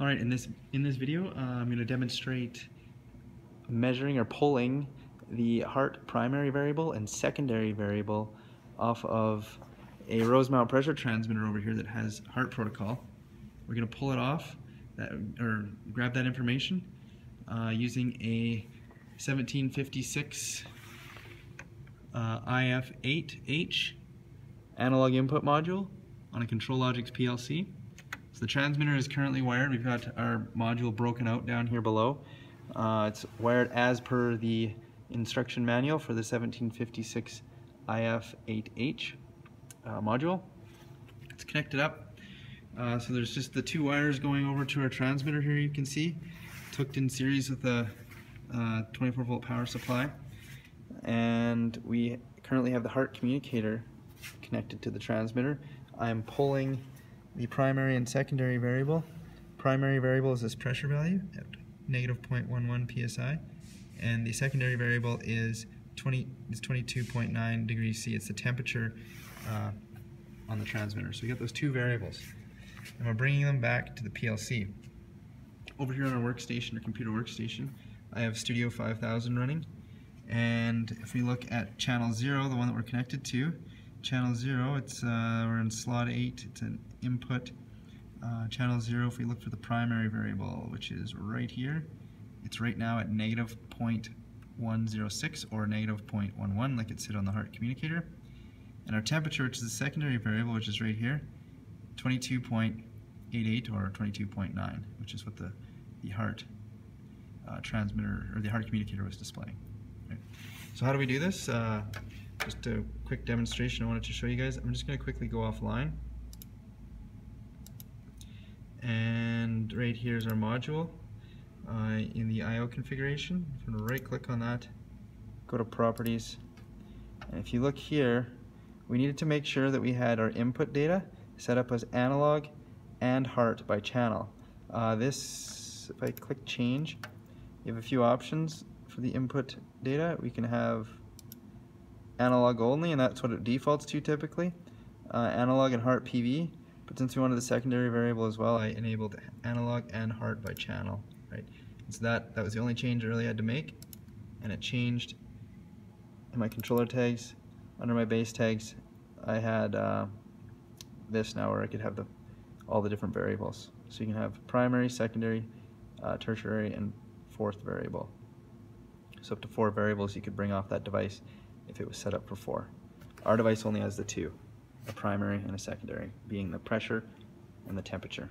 Alright, in this video, I'm going to demonstrate measuring or pulling the HART primary variable and secondary variable off of a Rosemount pressure transmitter over here that has HART protocol. We're going to pull it off, or grab that information using a 1756 IF8H analog input module on a ControlLogix PLC. So the transmitter is currently wired. We've got our module broken out down here below. It's wired as per the instruction manual for the 1756 IF8H module. It's connected up. So there's just the two wires going over to our transmitter here, you can see. It's hooked in series with a 24-volt power supply. And we currently have the HART communicator connected to the transmitter. I'm pulling the primary and secondary variable. Primary variable is this pressure value at -0.11 psi, and the secondary variable is 22.9 degrees C. It's the temperature on the transmitter. So we got those two variables, and we're bringing them back to the PLC. Over here on our workstation, our computer workstation, I have Studio 5000 running, and if we look at channel 0, the one that we're connected to, channel 0, it's we're in slot 8, it's an input. Channel 0, if we look for the primary variable, which is right here, it's right now at -0.106 or -0.11, like it said on the HART communicator. And our temperature, which is the secondary variable, which is right here, 22.88 or 22.9, which is what the HART transmitter, or the HART communicator, was displaying. Right. So how do we do this? Just a quick demonstration I wanted to show you guys. I'm just going to quickly go offline. And right here's our module in the I/O configuration. I'm going to right click on that, go to properties, and if you look here, we needed to make sure that we had our input data set up as analog and HART by channel. If I click change, you have a few options for the input data. We can have analog only, and that's what it defaults to typically, analog and HART PV. But since we wanted the secondary variable as well, I enabled analog and HART by channel, right? And so that was the only change I really had to make, and it changed in my controller tags. Under my base tags, I had this now where I could have all the different variables. So you can have primary, secondary, tertiary, and fourth variable. So up to 4 variables you could bring off that device if it was set up for 4. Our device only has the 2. A primary and a secondary, being the pressure and the temperature.